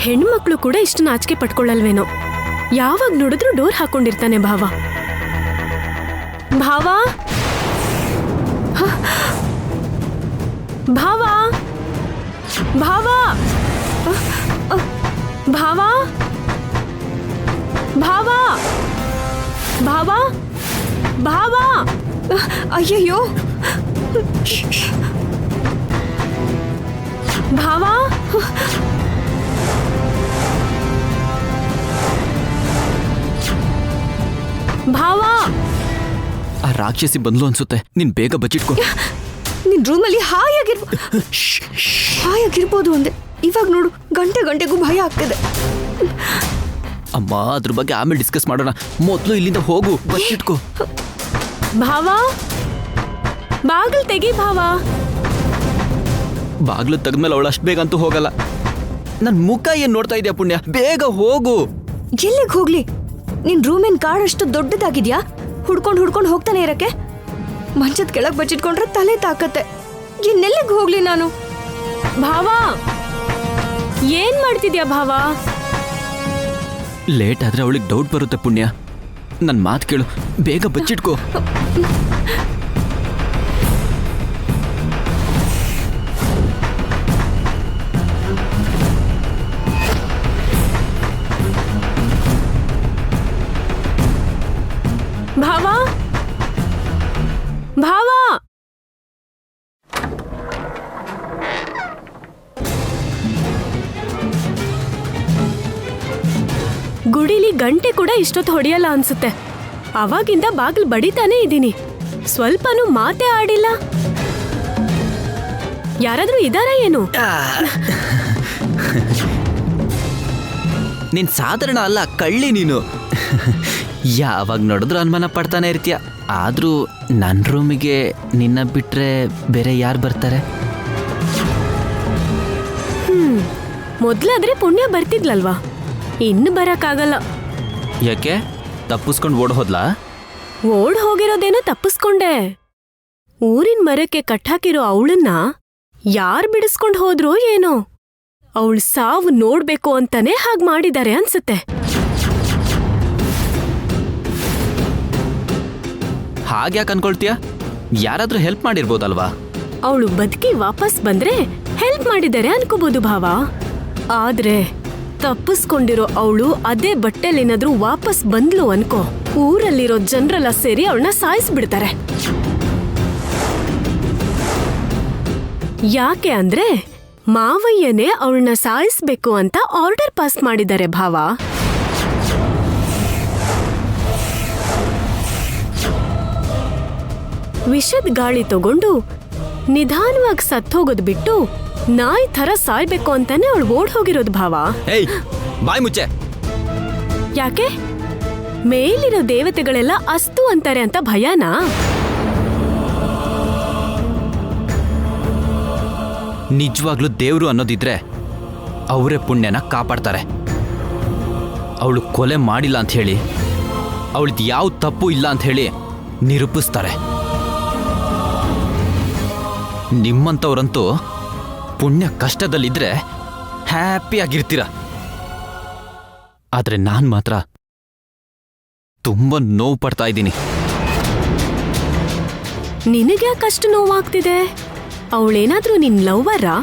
ಹೆಣ್ಮಕ್ಳು ಕೂಡ ಇಷ್ಟು ನಾಚಿಕೆ ಪಟ್ಕೊಳ್ಳಲ್ವೇನೋ. ಯಾವಾಗ ನೋಡಿದ್ರು ಡೋರ್ ಹಾಕೊಂಡಿರ್ತಾನೆ ಭಾವ. ಭಾವ ಭಾವ ಭಾವ ಭಾವ ಭಾವ ಭಾವ ಭಾವ. ಅಯ್ಯಯ್ಯೋ ಭಾವ ಭಾವ. ಆ ರಾಕ್ಷಸಿ ಬಂದ್ಲು ಅನ್ಸುತ್ತೆ. ನೀನ್ ಬೇಗ ಬಚ್ಚಿಟ್ಕೋ. ನಿನ್ ರೂಮಲ್ಲಿ ಹಾಯಾಗಿರ್ಬೋದು ಅಂದೆ. ಇವಾಗ ನೋಡು, ಗಂಟೆಗೂ ಭಯ ಆಗ್ತದೆ. ಅಮ್ಮ, ಅದ್ರ ಬಗ್ಗೆ ಆಮೇಲೆ ಡಿಸ್ಕಸ್ ಮಾಡೋಣ. ಮೊದಲು ಇಲ್ಲಿಂದ ಹೋಗು, ಬಚ್ಚಿಟ್ಕೋ. ಭಾವ, ಬಾಗಿಲು ತೆಗಿ ಭಾವ. ಬಾಗ್ಲು ತೆಗ್ದ್ಮೇಲೆ ಅವಳು ಅಷ್ಟು ಬೇಗ ಅಂತೂ ಹೋಗಲ್ಲ. ನನ್ ಮುಖ ಏನ್ ನೋಡ್ತಾ ಇದೆಯಾ ಪುಣ್ಯ? ಬೇಗ ಹೋಗು. ಎಲ್ಲಿಗೆ ಹೋಗ್ಲಿ? ನಿನ್ ರೂಮಿನ ಕಾಡ್ ಅಷ್ಟು ದೊಡ್ಡದಾಗಿದ್ಯಾ? ಹುಡ್ಕೊಂಡು ಹೋಗ್ತಾನೆ ಇರಕ್ಕೆ. ಮಂಚದ ಕೆಳಗ್ ಬಚ್ಚಿಟ್ಕೊಂಡ್ರೆ ತಲೆ ತಾಕತ್ತೆ. ಇನ್ನೆಲ್ಲಿಗೆ ಹೋಗ್ಲಿ ನಾನು? ಭಾವ, ಏನ್ ಮಾಡ್ತಿದ್ಯಾ ಭಾವ? ಲೇಟ್ ಆದ್ರೆ ಅವಳಿಗೆ ಡೌಟ್ ಬರುತ್ತೆ ಪುಣ್ಯ. ನನ್ ಮಾತು ಕೇಳು, ಬೇಗ ಬಚ್ಚಿಟ್ಕೋ. ಭಾವ ಭಾವ. ಗುಡಿಲಿ ಗಂಟೆ ಕೂಡ ಇಷ್ಟೊತ್ತು ಹೊಡೆಯಲ್ಲ ಅನ್ಸುತ್ತೆ. ಅವಾಗಿಂದ ಬಾಗಿಲು ಬಡಿತಾನೆ ಇದ್ದೀನಿ, ಸ್ವಲ್ಪನೂ ಮಾತೇ ಆಡಿಲ್ಲ. ಯಾರಾದ್ರೂ ಇದಾರ ಏನು? ನೀನ್ ಸಾಧಾರಣ ಅಲ್ಲ, ಕಳ್ಳಿ ನೀನು. ಯಾವಾಗ ನೋಡಿದ್ರು ಅನುಮಾನ ಪಡ್ತಾನೆ ಇರ್ತೀಯ. ಆದ್ರೂ ನನ್ನ ರೂಮಿಗೆ ನಿನ್ನ ಬಿಟ್ರೆ ಬೇರೆ ಯಾರು ಬರ್ತಾರೆ? ಮೊದ್ಲಾದ್ರೆ ಪುಣ್ಯ ಬರ್ತಿದ್ಲಲ್ವಾ, ಇನ್ನು ಬರಕ್ಕಾಗಲ್ಲ. ಯಾಕೆ? ತಪ್ಪಿಸ್ಕೊಂಡು ಓಡ್ ಹೋದ್ಲಾ? ಓಡ್ ಹೋಗಿರೋದೇನೋ ತಪ್ಪಿಸ್ಕೊಂಡೆ. ಊರಿನ ಮರಕ್ಕೆ ಕಟ್ಟಾಕಿರೋ ಅವಳನ್ನ ಯಾರ್ ಬಿಡಿಸ್ಕೊಂಡ್ ಹೋದ್ರೋ ಏನೋ. ಅವಳ ಸಾವು ನೋಡ್ಬೇಕು ಅಂತಾನೆ ಹಾಗ್ ಮಾಡಿದ್ದಾರೆ ಅನ್ಸುತ್ತೆ. ಹಾಗ್ಯಾಕೆ ಅನ್ಕೊಳ್ತೀಯ? ಯಾರಾದ್ರೂ ಹೆಲ್ಪ್ ಮಾಡಿರ್ಬೋದಲ್ವಾ? ಅವಳು ಬದುಕಿ ವಾಪಸ್ ಬಂದ್ರೆ ಹೆಲ್ಪ್ ಮಾಡಿದ್ದಾರೆ ಅನ್ಕೋಬಹುದು ಭಾವ. ಆದ್ರೆ ತಪ್ಪಿಸ್ಕೊಂಡಿರೋ ಅವಳು ಅದೇ ಬಟ್ಟೆಲೇನಾದ್ರೂ ವಾಪಸ್ ಬಂದ್ಲು ಅನ್ಕೋ, ಊರಲ್ಲಿರೋ ಜನರೆಲ್ಲ ಸೇರಿ ಅವಳನ್ನ ಸಾಯಿಸ್ಬಿಡ್ತಾರೆ. ಯಾಕೆ ಅಂದ್ರೆ ಮಾವಯ್ಯನೇ ಅವಳನ್ನ ಸಾಯಿಸ್ಬೇಕು ಅಂತ ಆರ್ಡರ್ ಪಾಸ್ ಮಾಡಿದ್ದಾರೆ ಭಾವ. ವಿಷದ ಗಾಳಿ ತಗೊಂಡು ನಿಧಾನವಾಗಿ ಸತ್ತೋಗೋದ್ ಬಿಟ್ಟು ನಾಯಿ ಥರ ಸಾಯ್ಬೇಕು ಅಂತಾನೆ ಅವಳು ಓಡ್ ಹೋಗಿರೋದು ಭಾವ. ಏಯ್, ಬಾಯ್ ಮುಚ್ಚೆ. ಯಾಕೆ? ಮೇಲಿರೋ ದೇವತೆಗಳೆಲ್ಲ ಅಸ್ತು ಅಂತಾರೆ ಅಂತ ಭಯನಾ? ನಿಜವಾಗ್ಲೂ ದೇವ್ರು ಅನ್ನೋದಿದ್ರೆ ಅವರೇ ಪುಣ್ಯನ ಕಾಪಾಡ್ತಾರೆ. ಅವಳು ಕೊಲೆ ಮಾಡಿಲ್ಲ ಅಂತ ಹೇಳಿ, ಅವಳದ್ ಯಾವ ತಪ್ಪು ಇಲ್ಲ ಅಂತ ಹೇಳಿ ನಿರೂಪಿಸ್ತಾರೆ. ನಿಮ್ಮಂಥವ್ರಂತೂ ಪುಣ್ಯ ಕಷ್ಟದಲ್ಲಿದ್ರೆ ಹ್ಯಾಪಿ ಆಗಿರ್ತೀರ. ಆದ್ರೆ ನಾನ್ ಮಾತ್ರ ತುಂಬಾ ನೋವು ಪಡ್ತಾ ಇದ್ದೀನಿ. ನಿನಗ್ಯಾಕಷ್ಟು ನೋವಾಗ್ತಿದೆ? ಅವಳೇನಾದ್ರೂ ನಿನ್ ಲವ್ವರಾ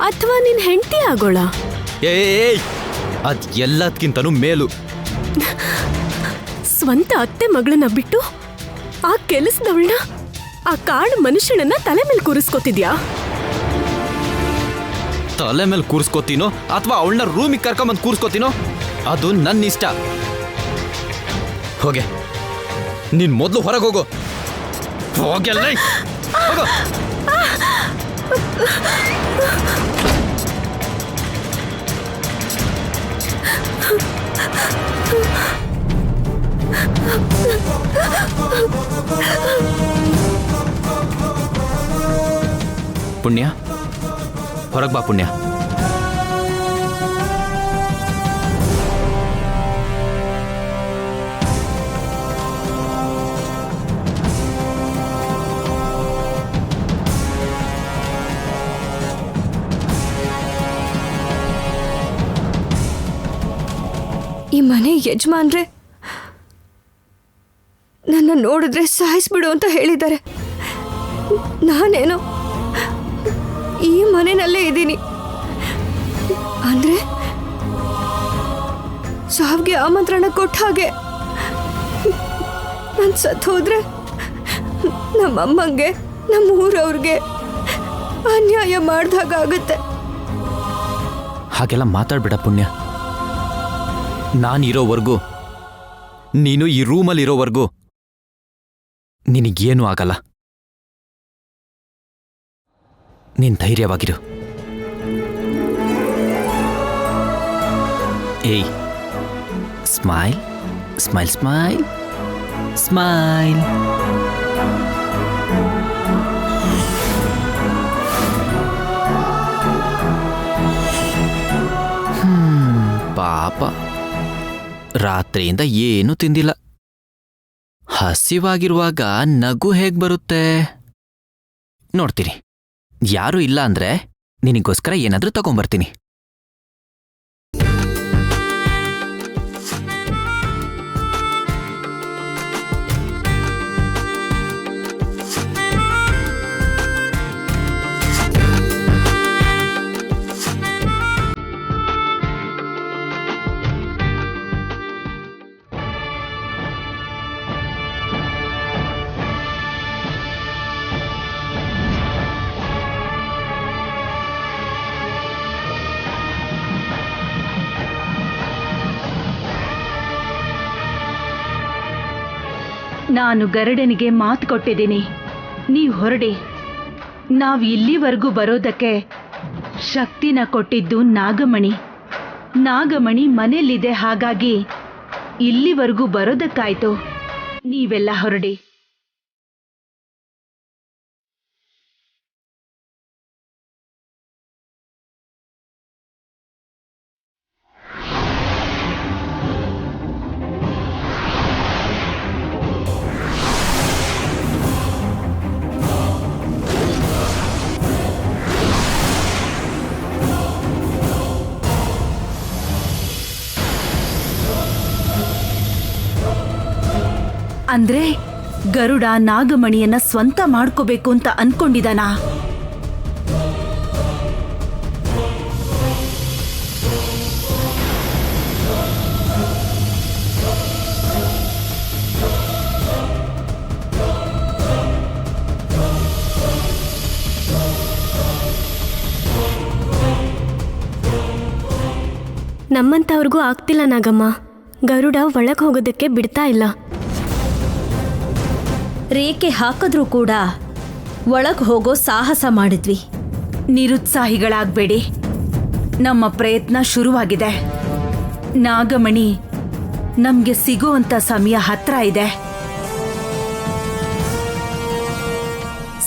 ಅಥವಾ ನಿನ್ ಹೆಂಡತಿ ಆಗೋಳ? ಏಯ್, ಅದ್ ಎಲ್ಲದಕ್ಕಿಂತನೂ ಮೇಲು. ಸ್ವಂತ ಅತ್ತೆ ಮಗಳನ್ನ ಬಿಟ್ಟು ಆ ಕೆಲಸದವಳನ್ನ, ಆ ಕಾಡು ಮನುಷ್ಯನನ್ನ ತಲೆ ಮೇಲೆ ಕೂರಿಸ್ಕೊತಿದ್ಯಾ? ತಲೆ ಮೇಲೆ ಕೂರಿಸ್ಕೋತೀನೋ ಅಥವಾ ಅವಳನ್ನ ರೂಮಿಗೆ ಕರ್ಕೊಂಬಂದು ಕೂರಿಸ್ಕೋತೀನೋ ಅದು ನನ್ನ ಇಷ್ಟ. ಹೋಗೆ, ನೀನ್ ಮೊದಲು ಹೊರಗೆ ಹೋಗು. ಹೋಗಲ್ಲ, ಹೋಗೋ. ಪುಣ್ಯ, ಹೊರಗೆ ಬಾ ಪುಣ್ಯ. ಈ ಮನೆ ಯಜಮಾನ್ರೆ ನನ್ನ ನೋಡಿದ್ರೆ ಸಾಯಿಸ್ಬಿಡು ಅಂತ ಹೇಳಿದ್ದಾರೆ. ನಾನೇನು ಈ ಮನೆಯಲ್ಲೇ ಇದ್ದೀನಿ ಅಂದ್ರೆ ಸಾವಿಗೆ ಆಮಂತ್ರಣ ಕೊಟ್ಟ ಹಾಗೆ. ನಾನು ಸತ್ತು ಹೋದ್ರೆ ನಮ್ಮಮ್ಮಂಗೆ ನಮ್ಮ ಊರವ್ರಿಗೆ ಅನ್ಯಾಯ ಮಾಡ್ದಾಗ ಆಗುತ್ತೆ. ಹಾಗೆಲ್ಲ ಮಾತಾಡ್ಬೇಡ ಪುಣ್ಯ. ನಾನಿರೋವರೆಗೂ, ನೀನು ಈ ರೂಮಲ್ಲಿರೋವರೆಗೂ ನಿನಗೇನೂ ಆಗಲ್ಲ. ನೀನ್ ಧೈರ್ಯವಾಗಿರು. ಏಯ್, ಸ್ಮೈಲ್ ಸ್ಮೈಲ್ ಸ್ಮೈಲ್ ಸ್ಮೈಲ್. ಪಾಪ, ರಾತ್ರಿಯಿಂದ ಏನೂ ತಿಂದಿಲ್ಲ. ಹಸಿವಾಗಿರುವಾಗ ನಗು ಹೇಗ್ ಬರುತ್ತೆ ನೋಡ್ತೀನಿ. ಯಾರೂ ಇಲ್ಲ ಅಂದ್ರೆ ನಿನಗೋಸ್ಕರ ಏನಾದ್ರೂ ತಗೊಂಬರ್ತೀನಿ. ನಾನು ಗರುಡನಿಗೆ ಮಾತು ಕೊಟ್ಟಿದ್ದೀನಿ, ನೀವು ಹೊರಡಿ. ನಾವು ಇಲ್ಲಿವರೆಗೂ ಬರೋದಕ್ಕೆ ಶಕ್ತಿನ ಕೊಟ್ಟಿದ್ದು ನಾಗಮಣಿ. ನಾಗಮಣಿ ಮನೇಲಿದೆ, ಹಾಗಾಗಿ ಇಲ್ಲಿವರೆಗೂ ಬರೋದಕ್ಕಾಯ್ತು. ನೀವೆಲ್ಲ ಹೊರಡಿ. ಅಂದ್ರೆ ಗರುಡ ನಾಗಮಣಿಯನ್ನ ಸ್ವಂತ ಮಾಡ್ಕೋಬೇಕು ಅಂತ ಅನ್ಕೊಂಡಿದಾನ? ನಮ್ಮಂತವ್ರಿಗೂ ಆಗ್ತಿಲ್ಲ ನಾಗಮ್ಮ. ಗರುಡ ಒಳಗೆ ಹೋಗೋದಕ್ಕೆ ಬಿಡ್ತಾ ಇಲ್ಲ. ರೇಖೆ ಹಾಕಿದ್ರೂ ಕೂಡ ಒಳಗೆ ಹೋಗೋ ಸಾಹಸ ಮಾಡಿದ್ವಿ. ನಿರುತ್ಸಾಹಿಗಳಾಗ್ಬೇಡಿ, ನಮ್ಮ ಪ್ರಯತ್ನ ಶುರುವಾಗಿದೆ. ನಾಗಮಣಿ ನಮ್ಗೆ ಸಿಗುವಂತ ಸಮಯ ಹತ್ರ ಇದೆ.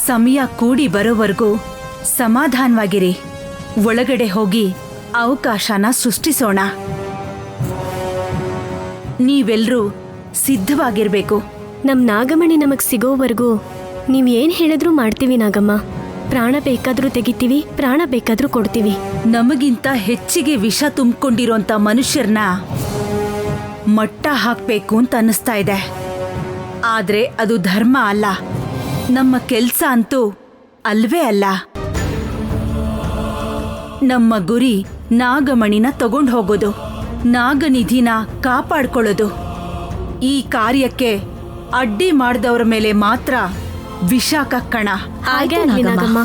ಸಮಯ ಕೂಡಿ ಬರೋವರೆಗೂ ಸಮಾಧಾನವಾಗಿರಿ. ಒಳಗಡೆ ಹೋಗಿ ಅವಕಾಶನ ಸೃಷ್ಟಿಸೋಣ. ನೀವೆಲ್ಲರೂ ಸಿದ್ಧವಾಗಿರ್ಬೇಕು. ನಮ್ ನಾಗಮಣಿ ನಮಗ್ ಸಿಗೋವರೆಗೂ ನೀವ್ ಏನ್ ಹೇಳಿದ್ರೂ ಮಾಡ್ತೀವಿ ನಾಗಮ್ಮ. ಪ್ರಾಣ ಬೇಕಾದ್ರೂ ತೆಗಿತೀವಿ, ಪ್ರಾಣ ಬೇಕಾದ್ರೂ ಕೊಡ್ತೀವಿ. ನಮಗಿಂತ ಹೆಚ್ಚಿಗೆ ವಿಷ ತುಂಬಿಕೊಂಡಿರೋಂಥ ಮನುಷ್ಯರನ್ನ ಮಟ್ಟ ಹಾಕ್ಬೇಕು ಅಂತ ಅನ್ನಿಸ್ತಾ ಇದೆ. ಆದ್ರೆ ಅದು ಧರ್ಮ ಅಲ್ಲ, ನಮ್ಮ ಕೆಲ್ಸ ಅಂತೂ ಅಲ್ವೇ ಅಲ್ಲ. ನಮ್ಮ ಗುರಿ ನಾಗಮಣಿನ ತಗೊಂಡು ಹೋಗೋದು, ನಾಗನಿಧಿನ ಕಾಪಾಡ್ಕೊಳ್ಳೋದು. ಈ ಕಾರ್ಯಕ್ಕೆ ಅಡ್ಡಿ ಮಾಡಿದವರ ಮೇಲೆ ಮಾತ್ರ ವಿಷ ಕಕ್ಕಣ. ಹಾಗೆ ಆಗ್ಲಿ ನಾಗಮ್ಮ.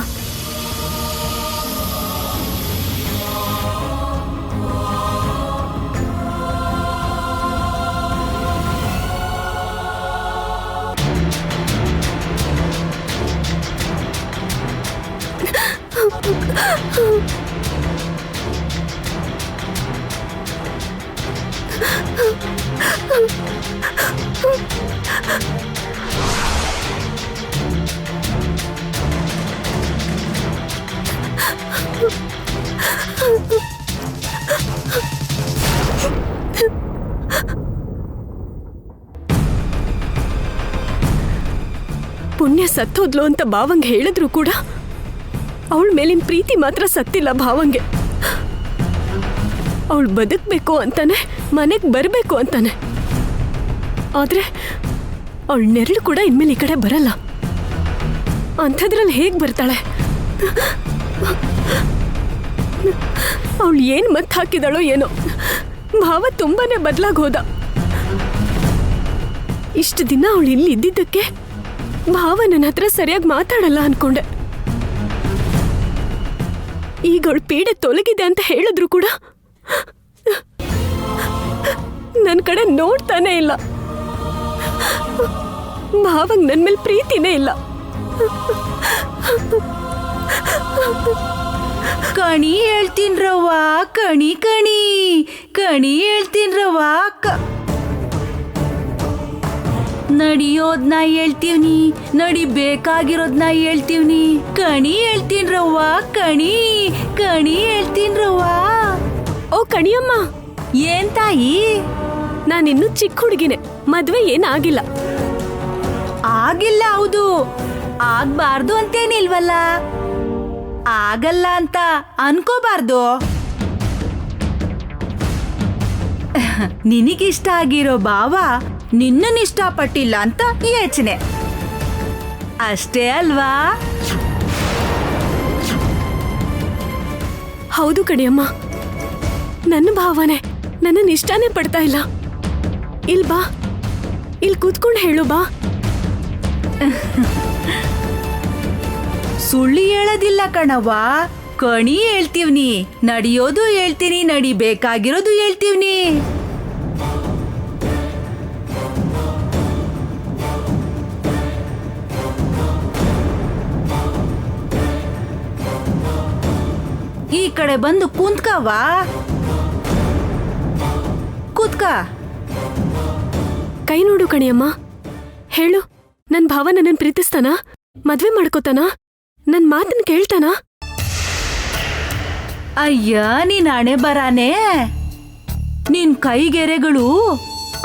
ಪುಣ್ಯ ಸತ್ತೋದ್ಲು ಅಂತ ಭಾವಂಗೆ ಹೇಳಿದ್ರು ಕೂಡ ಅವಳ ಮೇಲಿನ ಪ್ರೀತಿ ಮಾತ್ರ ಸತ್ತಿಲ್ಲ ಭಾವಂಗೆ. ಅವಳು ಬದುಕಬೇಕು ಅಂತಾನೆ ಮನೆಗೆ ಬರಬೇಕು ಅಂತಾನೆ. ಆದ್ರೆ ಅವಳ ನೆರಳು ಕೂಡ ಇನ್ಮೇಲೆ ಈ ಕಡೆ ಬರಲ್ಲ. ಅಂಥದ್ರಲ್ಲಿ ಹೇಗೆ ಬರ್ತಾಳೆ? ಅವಳು ಏನು ಮತ್ ಹಾಕಿದಳೋ ಏನೋ, ಭಾವ ತುಂಬಾನೇ ಬದಲಾಗಿ ಹೋದ. ಇಷ್ಟು ದಿನ ಅವಳು ಇಲ್ಲಿ ಇದ್ದಿದ್ದಕ್ಕೆ ಭಾವ ನನ್ನ ಹತ್ರ ಸರಿಯಾಗಿ ಮಾತಾಡಲ್ಲ ಅನ್ಕೊಂಡೆ. ಈಗ ಅವಳು ಪೀಡೆ ತೊಲಗಿದೆ ಅಂತ ಹೇಳಿದ್ರು ಕೂಡ ನನ್ನ ಕಡೆ ನೋಡ್ತಾನೆ ಇಲ್ಲ. ಭಾವಂಗ್ ನನ್ ಮೇಲೆ ಪ್ರೀತಿನೇ ಇಲ್ಲ. ಕಣಿ ಹೇಳ್ತೀನ್ರವ್ವ, ಕಣಿ ಕಣಿ ಕಣಿ ಹೇಳ್ತೀನ್ರವ್ವ. ನಡಿಯೋದ್ನ ಹೇಳ್ತೀವ್ನಿ, ನಡಿಬೇಕಾಗಿರೋದ್ನ ಹೇಳ್ತೀವ್ನಿ. ಕಣಿ ಹೇಳ್ತೀನ್ರವ್ವ, ಕಣಿ ಕಣಿ ಹೇಳ್ತೀನ್ರವ್ವ. ಓ ಕಣಿಯಮ್ಮ, ಏನ್ ತಾಯಿ? ನಾನಿನ್ನೂ ಚಿಕ್ಕ ಹುಡುಗಿನೇ, ಮದ್ವೆ ಏನಾಗಿಲ್ಲ. ಆಗಿಲ್ಲ, ಹೌದು. ಆಗ್ಬಾರ್ದು ಅಂತೇನಿಲ್ವಲ್ಲ, ಆಗಲ್ಲ ಅಂತ ಅನ್ಕೋಬಾರ್ದು. ನಿನಗಿಷ್ಟ ಆಗಿರೋ ಭಾವ ನಿನ್ನನ್ನಿಷ್ಟಪಟ್ಟಿಲ್ಲ ಅಂತ ಯೋಚನೆ ಅಷ್ಟೇ ಅಲ್ವಾ? ಹೌದು ಕಣಿಯಮ್ಮ, ನನ್ನ ಭಾವನೆ ನನ್ನನ್ನು ಇಷ್ಟಾನೇ ಪಡ್ತಾ ಇಲ್ಲ. ಇಲ್ ಬಾ, ಇಲ್ಲಿ ಕೂತ್ಕೊಂಡು ಹೇಳು ಬಾ. ಸುಳ್ಳು ಹೇಳೋದಿಲ್ಲ ಕಣವ್ವ, ಕಣಿ ಹೇಳ್ತೀವ್ನಿ. ನಡಿಯೋದು ಹೇಳ್ತೀನಿ, ನಡಿಬೇಕಾಗಿರೋದು ಹೇಳ್ತೀವ್ನಿ. ಈ ಕಡೆ ಬಂದು ಕುಂತ್ಕವ್ವ, ಕೂತ್ಕ. ಕೈ ನೋಡು ಕಣಿಯಮ್ಮ, ಹೇಳು, ನನ್ ಭಾವ ನನ್ನನ್ನು ಪ್ರೀತಿಸ್ತಾನ? ಮದ್ವೆ ಮಾಡ್ಕೋತಾನ? ನನ್ ಮಾತನ್ನ ಕೇಳ್ತಾನ? ಅಯ್ಯ, ನೀನ್ ಹಣೆ ಬರಾನೆ. ನಿನ್ ಕೈಗೆರೆಗಳು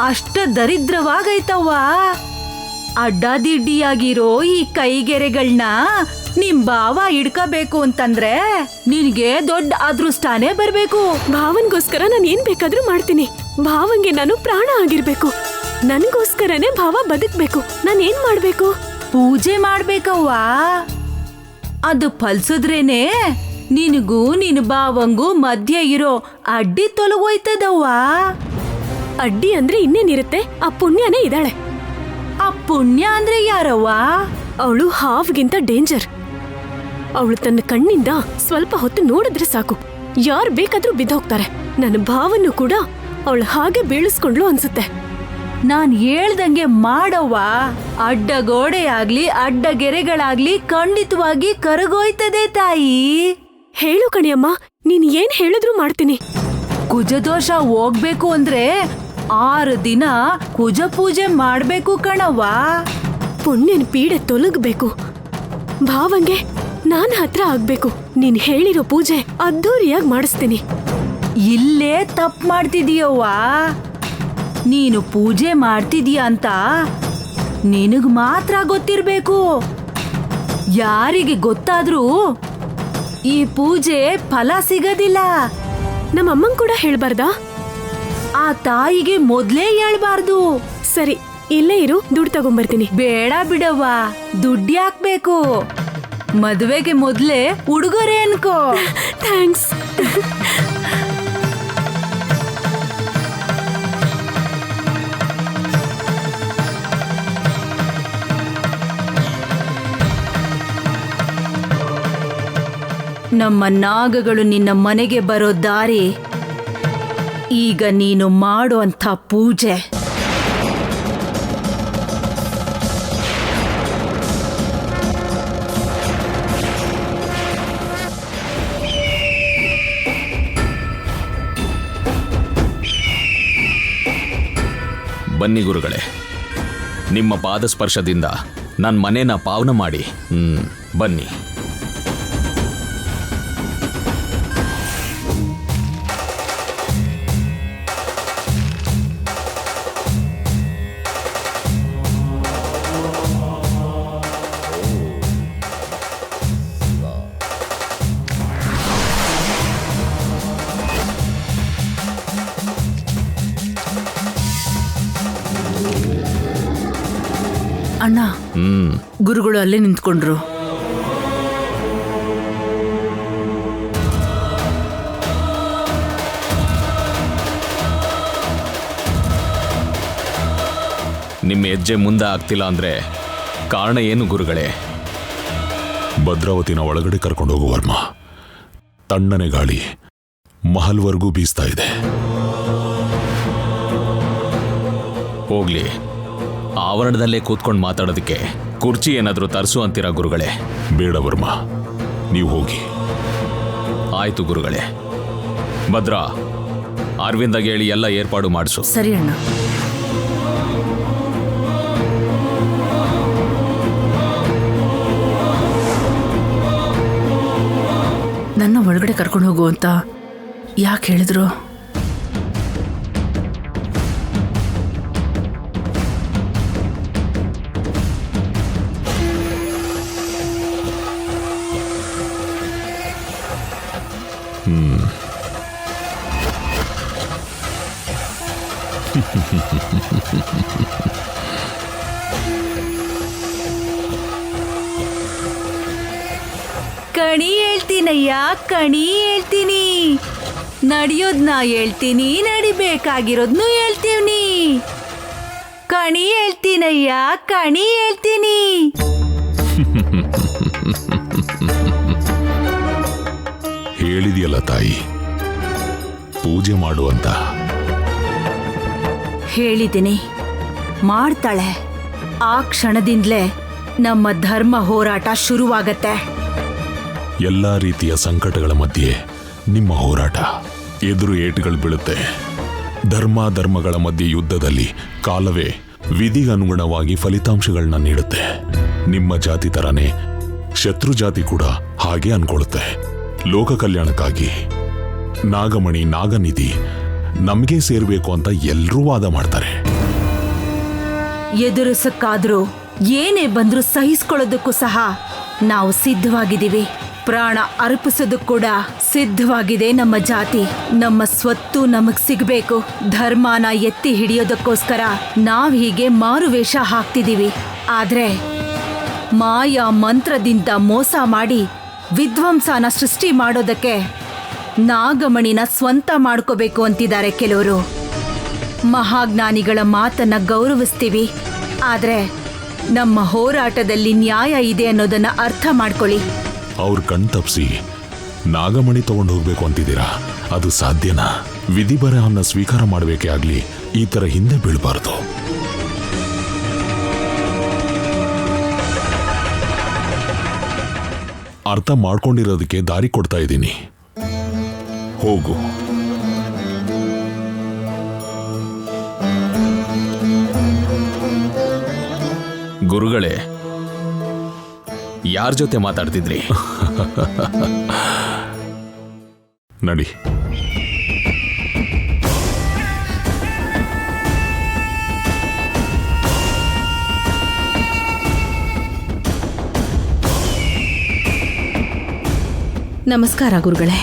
ಅಷ್ಟ ದರಿದ್ರವಾಗೈತವ್ವ. ಅಡ್ಡಾದಿಡ್ಡಿಯಾಗಿರೋ ಈ ಕೈಗೆರೆಗಳನ್ನ ನಿಮ್ ಭಾವ ಹಿಡ್ಕಬೇಕು ಅಂತಂದ್ರೆ ನಿನ್ಗೆ ದೊಡ್ಡ ಅದೃಷ್ಟಾನೇ ಬರ್ಬೇಕು. ಭಾವನ್ಗೋಸ್ಕರ ನಾನು ಏನ್ ಬೇಕಾದ್ರೂ ಮಾಡ್ತೀನಿ. ಭಾವಂಗೆ ನಾನು ಪ್ರಾಣ ಆಗಿರ್ಬೇಕು. ನನ್ಗೋಸ್ಕರನೇ ಭಾವ ಬದುಕ್ಬೇಕು. ನಾನು ಏನ್ ಮಾಡ್ಬೇಕು? ಪೂಜೆ ಮಾಡ್ಬೇಕವ್ವ. ಅದು ಫಲ್ಸಿದ್ರೇನೆ ನಿನಗೂ ನಿನ್ ಭಾವಂಗೂ ಮಧ್ಯೆ ಇರೋ ಅಡ್ಡಿ ತೊಲಗೋಯ್ತದವ್ವ. ಅಡ್ಡಿ ಅಂದ್ರೆ ಇನ್ನೇನಿರುತ್ತೆ? ಆ ಪುಣ್ಯನೇ ಇದ್ದಾಳೆ. ಆ ಪುಣ್ಯ ಅಂದ್ರೆ ಯಾರವ್ವ? ಅವಳು ಹಾವ್ಗಿಂತ ಡೇಂಜರ್. ಅವಳು ತನ್ನ ಕಣ್ಣಿಂದ ಸ್ವಲ್ಪ ಹೊತ್ತು ನೋಡಿದ್ರೆ ಸಾಕು, ಯಾರು ಬೇಕಾದ್ರೂ ಬಿದ್ದೋಗ್ತಾರೆ. ನನ್ನ ಭಾವನು ಕೂಡ ಅವಳು ಹಾಗೆ ಬೀಳಿಸ್ಕೊಂಡ್ಲು ಅನ್ಸುತ್ತೆ. ನಾನ್ ಹೇಳ್ದಂಗೆ ಮಾಡವ್ವ. ಅಡ್ಡ ಗೋಡೆ ಆಗ್ಲಿ ಅಡ್ಡ ಗೆರೆಗಳಾಗ್ಲಿ ಖಂಡಿತವಾಗಿ ಕರಗೋಯ್ತದೆ ತಾಯಿ. ಹೇಳು ಕಣಿಯಮ್ಮ, ನೀನ್ ಏನ್ ಹೇಳಿದ್ರು ಮಾಡ್ತೀನಿ. ಕುಜದೋಷ ಹೋಗ್ಬೇಕು ಅಂದ್ರೆ 6 ದಿನ ಕುಜ ಪೂಜೆ ಮಾಡ್ಬೇಕು ಕಣವ್ವ. ಪುಣ್ಯನ್ ಪೀಡೆ ತೊಲಗಬೇಕು. ಭಾವಂಗೆ ನಾನ್ ಹತ್ರ ಆಗ್ಬೇಕು. ನೀನ್ ಹೇಳಿರೋ ಪೂಜೆ ಅದ್ಧೂರಿಯಾಗಿ ಮಾಡಿಸ್ತೀನಿ. ಇಲ್ಲೇ ತಪ್ಪು ಮಾಡ್ತಿದೀಯವ್ವ. ನೀನು ಪೂಜೆ ಮಾಡ್ತಿದೀಯ ಅಂತ ನಿನಗ್ ಮಾತ್ರ ಗೊತ್ತಿರ್ಬೇಕು. ಯಾರಿಗೆ ಗೊತ್ತಾದ್ರೂ ಈ ಪೂಜೆ ಫಲ ಸಿಗೋದಿಲ್ಲ. ನಮ್ಮಮ್ಮಂಗ್ ಕೂಡ ಹೇಳ್ಬಾರ್ದಾ? ಆ ತಾಯಿಗೆ ಮೊದ್ಲೇ ಹೇಳ್ಬಾರ್ದು. ಸರಿ, ಇಲ್ಲೇ ಇರು, ದುಡ್ಡು ತಗೊಂಬರ್ತೀನಿ. ಬೇಡ ಬಿಡವ್ವ, ದುಡ್ಡು ಹಾಕ್ಬೇಕು. ಮದುವೆಗೆ ಮೊದ್ಲೇ ಉಡುಗೊರೆ ಅನ್ಕೋ. ಥ್ಯಾಂಕ್ಸ್. ನಮ್ಮ ನಾಗಗಳು ನಿನ್ನ ಮನೆಗೆ ಬರೋ ದಾರಿ ಈಗ ನೀನು ಮಾಡುವಂಥ ಪೂಜೆ. ಬನ್ನಿ ಗುರುಗಳೇ, ನಿಮ್ಮ ಪಾದಸ್ಪರ್ಶದಿಂದ ನನ್ನ ಮನೇನ ಪಾವನ ಮಾಡಿ. ಬನ್ನಿ. ಅಣ್ಣ ಗುರುಗಳು ಅಲ್ಲೇ ನಿಂತ್ಕೊಂಡ್ರು. ನಿಮ್ಮ ಹೆಜ್ಜೆ ಮುಂದೆ ಆಗ್ತಿಲ್ಲ ಅಂದ್ರೆ ಕಾರಣ ಏನು ಗುರುಗಳೇ? ಭದ್ರಾವತಿನ ಒಳಗಡೆ ಕರ್ಕೊಂಡು ಹೋಗು ವರ್ಮ. ತಣ್ಣನೆ ಗಾಳಿ ಮಹಲ್ವರೆಗೂ ಬೀಸ್ತಾ ಇದೆ. ಹೋಗ್ಲಿ, ಆವರಣದಲ್ಲೇ ಕೂತ್ಕೊಂಡು ಮಾತಾಡೋದಕ್ಕೆ ಕುರ್ಚಿ ಏನಾದರೂ ತರಿಸು ಅಂತೀರಾ ಗುರುಗಳೇ? ಬೇಡ ವರ್ಮ, ನೀವು ಹೋಗಿ. ಆಯ್ತು ಗುರುಗಳೇ. ಭದ್ರಾ, ಅರವಿಂದಾಗ ಹೇಳಿ ಎಲ್ಲ ಏರ್ಪಾಡು ಮಾಡಿಸು. ಸರಿ ಅಣ್ಣ. ನನ್ನ ಒಳಗಡೆ ಕರ್ಕೊಂಡು ಹೋಗು ಅಂತ ಯಾಕೆ ಹೇಳಿದ್ರು? ಕಣಿ ಹೇಳ್ತೀನಯ್ಯ, ಕಣಿ ಹೇಳ್ತೀನಿ. ನಡೆಯೋದ್ನ ಹೇಳ್ತೀನಿ, ನಡಿಬೇಕಾಗಿರೋದ್ನು ಹೇಳ್ತೀವ್ನಿ. ಕಣಿ ಹೇಳ್ತೀನಯ್ಯ, ಕಣಿ ಹೇಳ್ತೀನಿ. ಹೇಳಿದೆಯಲ್ಲ ತಾಯಿ, ಪೂಜೆ ಮಾಡು ಅಂತ. ಹೇಳಿದ್ದೀನಿ, ಮಾಡ್ತಾಳೆ. ಆ ಕ್ಷಣದಿಂದಲೇ ನಮ್ಮ ಧರ್ಮ ಹೋರಾಟ ಶುರುವಾಗತ್ತೆ. ಎಲ್ಲಾ ರೀತಿಯ ಸಂಕಟಗಳ ಮಧ್ಯೆ ನಿಮ್ಮ ಹೋರಾಟ. ಎದುರು ಏಟುಗಳು ಬೀಳುತ್ತೆ. ಧರ್ಮಗಳ ಮಧ್ಯೆ ಯುದ್ಧದಲ್ಲಿ ಕಾಲವೇ ವಿಧಿಗನುಗುಣವಾಗಿ ಫಲಿತಾಂಶಗಳನ್ನ ನೀಡುತ್ತೆ. ನಿಮ್ಮ ಜಾತಿ ತರನೇ ಶತ್ರು ಜಾತಿ ಕೂಡ ಹಾಗೆ ಅನ್ಕೊಳ್ಳುತ್ತೆ. ಲೋಕ ಕಲ್ಯಾಣಕ್ಕಾಗಿ ನಾಗಮಣಿ, ನಾಗನಿಧಿ ನಮಗೆ ಸೇರ್ಬೇಕು ಅಂತ ಎಲ್ಲರೂ ವಾದ ಮಾಡ್ತಾರೆ. ಎದುರಿಸಕ್ಕಾದ್ರೂ ಏನೇ ಬಂದ್ರೂ ಸಹಿಸ್ಕೊಳ್ಳೋದಕ್ಕೂ ಸಹ ನಾವು ಸಿದ್ಧವಾಗಿದ್ದೀವಿ. ಪ್ರಾಣ ಅರ್ಪಿಸೋದಕ್ಕೂ ಕೂಡ ಸಿದ್ಧವಾಗಿದೆ ನಮ್ಮ ಜಾತಿ. ನಮ್ಮ ಸ್ವತ್ತು ನಮಗ್ ಸಿಗ್ಬೇಕು. ಧರ್ಮನ ಎತ್ತಿ ಹಿಡಿಯೋದಕ್ಕೋಸ್ಕರ ನಾವ್ ಹೀಗೆ ಮಾರುವೇಷ ಹಾಕ್ತಿದೀವಿ. ಆದ್ರೆ ಮಾಯಾ ಮಂತ್ರದಿಂದ ಮೋಸ ಮಾಡಿ ವಿಧ್ವಂಸನ ಸೃಷ್ಟಿ ಮಾಡೋದಕ್ಕೆ ನಾಗಮಣಿನ ಸ್ವಂತ ಮಾಡ್ಕೋಬೇಕು ಅಂತಿದ್ದಾರೆ ಕೆಲವರು. ಮಹಾಜ್ಞಾನಿಗಳ ಮಾತನ್ನ ಗೌರವಿಸ್ತೀವಿ, ಆದ್ರೆ ನಮ್ಮ ಹೋರಾಟದಲ್ಲಿ ನ್ಯಾಯ ಇದೆ ಅನ್ನೋದನ್ನ ಅರ್ಥ ಮಾಡ್ಕೊಳ್ಳಿ. ಅವ್ರ ಕಣ್ ತಪ್ಸಿ ನಾಗಮಣಿ ತಗೊಂಡು ಹೋಗ್ಬೇಕು ಅಂತಿದ್ದೀರಾ? ಅದು ಸಾಧ್ಯನಾ? ವಿಧಿ ಬರಹನ್ನ ಸ್ವೀಕಾರ ಮಾಡಬೇಕೇ ಆಗ್ಲಿ ಈ ತರ ಹಿಂದೆ ಬೀಳಬಾರದು. ಅರ್ಥ ಮಾಡ್ಕೊಂಡಿರೋದಕ್ಕೆ ದಾರಿ ಕೊಡ್ತಾ ಇದ್ದೀನಿ. ಹೋಗು. ಗುರುಗಳೇ, ಯಾರ ಜೊತೆ ಮಾತಾಡ್ತಿದ್ರಿ? ನಡಿ. ನಮಸ್ಕಾರ ಗುರುಗಳೇ.